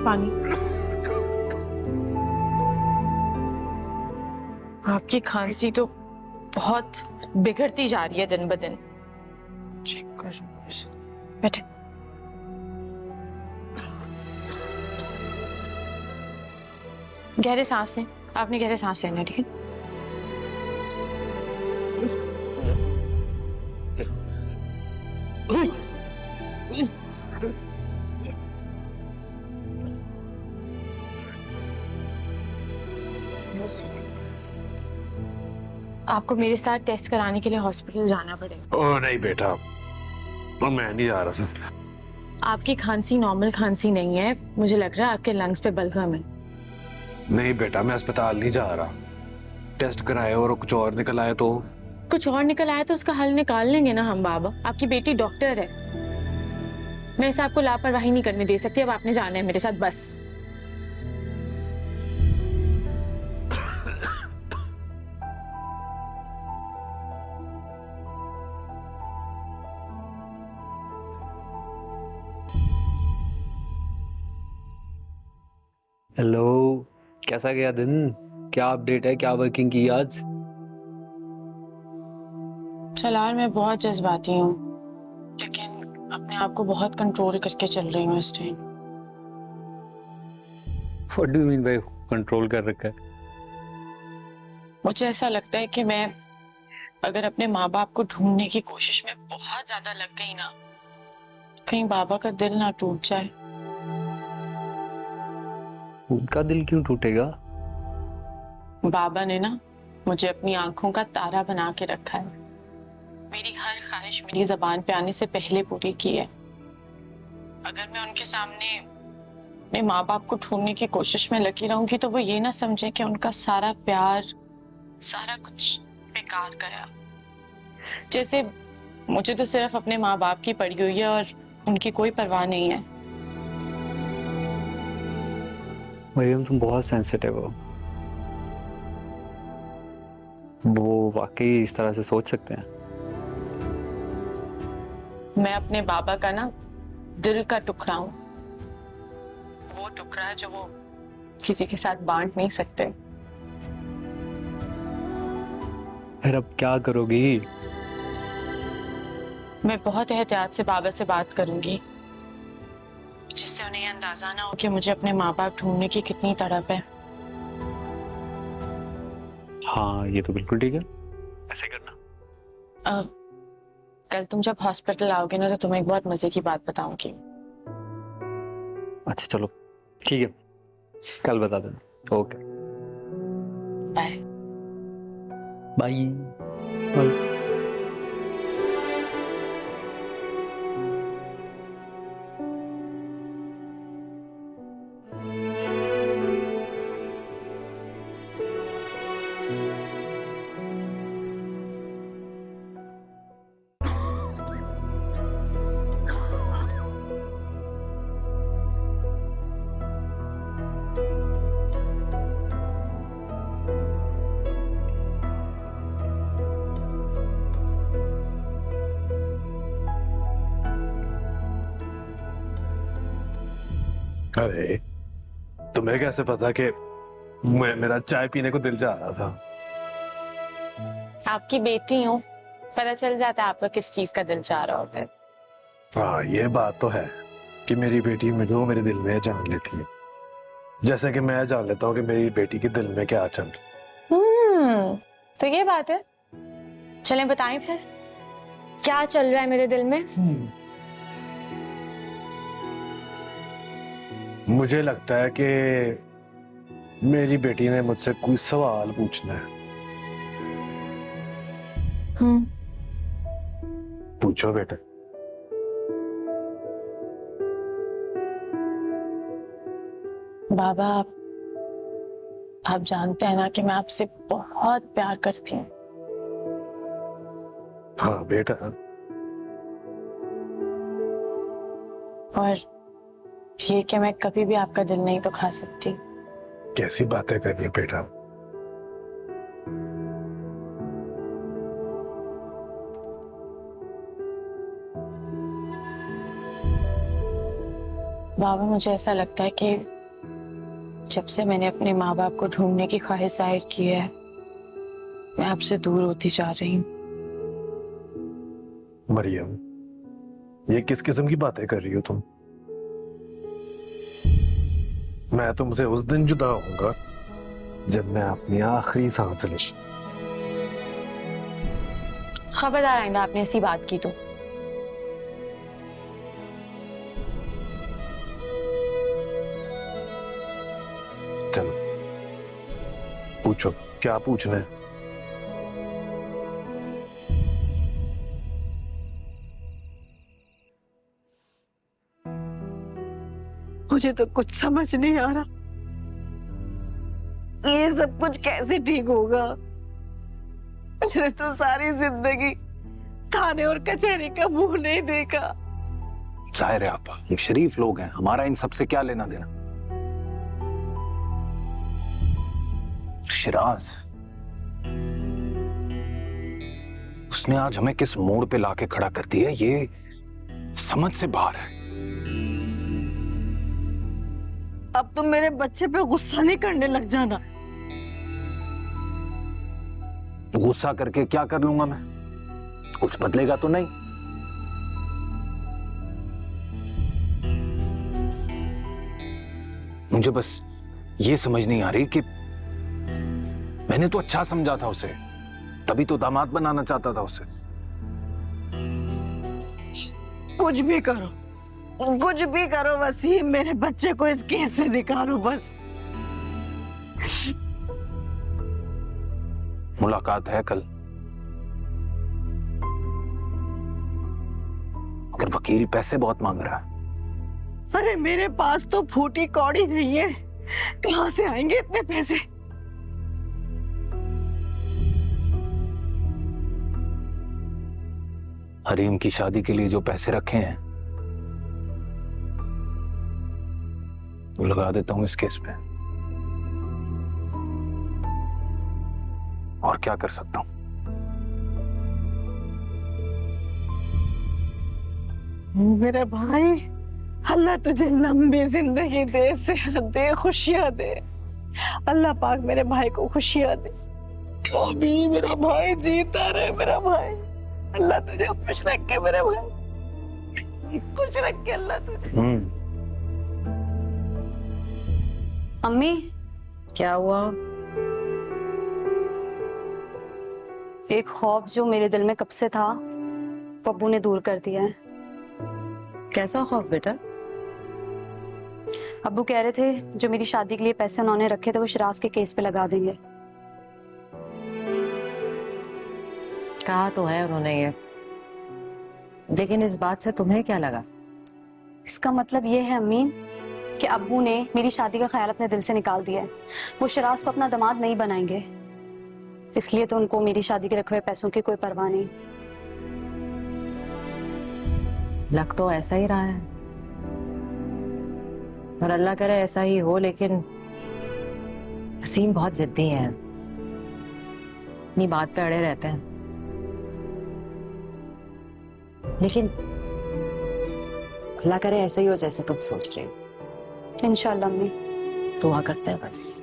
पानी। आपकी खांसी तो बहुत बिगड़ती जा रही है दिन ब दिन। चेक कर, बैठे। गहरे सांस लें, आपने गहरे सांस लेना, ठीक है? आपको मेरे साथ टेस्ट कराने के लिए हॉस्पिटल जाना पड़ेगा। ओ नहीं बेटा, और मैं नहीं जा रहा सर। आपकी खांसी नॉर्मल खांसी नहीं है, मुझे लग रहा है आपके लंग्स पे बलगम है। नहीं बेटा, मैं अस्पताल नहीं जा रहा। टेस्ट कराए और कुछ और निकल आए तो? कुछ और निकल आया तो उसका हल निकाल लेंगे ना हम बाबा। आपकी बेटी डॉक्टर है, मैं इसे आपको लापरवाही नहीं करने दे सकती। अब आपने जाना है मेरे साथ, बस। हेलो, कैसा गया दिन? क्या अपडेट है? क्या वर्किंग की आज? फिलहाल मैं बहुत जज्बाती हूँ, लेकिन अपने आप को बहुत कंट्रोल करके चल रही हूँ इस time. What do you mean by control कर रखा है? मुझे ऐसा लगता है कि मैं अगर अपने माँ बाप को ढूंढने की कोशिश में बहुत ज्यादा लग गई ना, कहीं बाबा का दिल ना टूट जाए। उनका दिल क्यों टूटेगा? बाबा ने ना मुझे अपनी आंखों का तारा बना के रखा है। मेरी हर ख्वाहिश मेरी जबान पे आने से पहले पूरी की है। अगर मैं उनके सामने अपने माँ बाप को ढूंढने की कोशिश में लगी रहूंगी तो वो ये ना समझे कि उनका सारा प्यार, सारा कुछ बेकार गया। जैसे मुझे तो सिर्फ अपने माँ बाप की पड़ी हुई है और उनकी कोई परवाह नहीं है। मरियम, तुम बहुत सेंसिटिव हो। वो वाकई इस तरह से सोच सकते हैं? मैं अपने बाबा का ना दिल का टुकड़ा हूं, वो टुकड़ा है जो वो किसी के साथ बांट नहीं सकते। फिर अब क्या करोगी? मैं बहुत एहतियात से बाबा से बात करूंगी, जिससे उन्हें अंदाजा ना हो कि मुझे अपने माँ बाप ढूंढने की कितनी तड़प है। हाँ, ये तो बिल्कुल ठीक है, ऐसे करना। कल तुम जब हॉस्पिटल आओगे ना तो तुम्हें एक बहुत मजे की बात बताऊंगी। अच्छा चलो, ठीक है, कल बता देना। Okay, bye. Bye bye. अरे तुम्हें कैसे पता कि मेरा चाय पीने को दिल चाह रहा था? आपकी बेटी हूँ, पता चल जाता है आपका किस चीज का दिल चाह रहा होता है। हाँ, ये बात तो है कि मेरी बेटी मुझे मेरे दिल में जान लेती है, जैसे कि मैं जान लेता हूँ कि मेरी बेटी के दिल में क्या चल रहा है। तो ये बात है। चलें बताएं फिर क्या चल रहा है मेरे दिल में। मुझे लगता है कि मेरी बेटी ने मुझसे कोई सवाल पूछना है। पूछो बेटा। बाबा, आप जानते हैं ना कि मैं आपसे बहुत प्यार करती हूँ। हाँ बेटा। और ये कि मैं कभी भी आपका दिल नहीं दुखा सकती। कैसी बातें कर रही हो बेटा? बाबा, मुझे ऐसा लगता है कि जब से मैंने अपने माँ बाप को ढूंढने की ख्वाहिश जाहिर की है, मैं आपसे दूर होती जा रही हूँ। मरियम, ये किस किस्म की बातें कर रही हो तुम? मैं तुमसे उस दिन जुदा होऊंगा जब मैं अपनी आखिरी सांस ले। खबरदार आइंदा आपने ऐसी बात की तो। चलो पूछो, क्या पूछना है? मुझे तो कुछ समझ नहीं आ रहा, ये सब कुछ कैसे ठीक होगा। मैंने तो सारी जिंदगी थाने और कचहरी का मुंह नहीं देखा। जाहिर है आपा, ये शरीफ लोग हैं, हमारा इन सबसे क्या लेना देना। शिराज, उसने आज हमें किस मोड़ पे लाके खड़ा कर दिया, ये समझ से बाहर है। अब तुम मेरे बच्चे पे गुस्सा नहीं करने लग जाना। गुस्सा करके क्या कर लूंगा मैं? कुछ बदलेगा तो नहीं। मुझे बस ये समझ नहीं आ रही कि मैंने तो अच्छा समझा था उसे, तभी तो दामाद बनाना चाहता था उसे। कुछ भी करो, कुछ भी करो वसीम, मेरे बच्चे को इस केस से निकालो बस। मुलाकात है कल, मगर वकील पैसे बहुत मांग रहा है। अरे मेरे पास तो फूटी कौड़ी नहीं है, कहां से आएंगे इतने पैसे? हरीम की शादी के लिए जो पैसे रखे हैं वो लगा देता हूं इस केस पे। और क्या कर सकता हूं? मेरा भाई, अल्लाह तुझे लंबी जिंदगी दे, सेहत दे, खुशियां दे। अल्लाह पाक मेरे भाई को खुशियां दे। अभी मेरा भाई जीता रहे, मेरा भाई। अल्लाह तुझे खुश रखे मेरे भाई, खुश रखे अल्लाह तुझे। अम्मी, क्या हुआ? एक खौफ जो मेरे दिल में कब से था वो अब्बू ने दूर कर दिया है। कैसा खौफ बेटा? अब्बू कह रहे थे जो मेरी शादी के लिए पैसे उन्होंने रखे थे वो शिराज के केस पे लगा देंगे। कहा तो है उन्होंने ये, लेकिन इस बात से तुम्हें क्या लगा? इसका मतलब ये है अम्मी कि अब्बू ने मेरी शादी का ख्याल अपने दिल से निकाल दिया है। वो शिराज को अपना दामाद नहीं बनाएंगे, इसलिए तो उनको मेरी शादी के रखे हुए पैसों की कोई परवाह नहीं। लग तो ऐसा ही रहा है, और अल्लाह करे ऐसा ही हो, लेकिन हसीम बहुत जिद्दी है, अपनी बात पे अड़े रहते हैं। लेकिन अल्लाह करे ऐसा ही हो जैसे तुम सोच रहे हो। इंशाल्लाह अम्मी। दुआ करते हैं बस।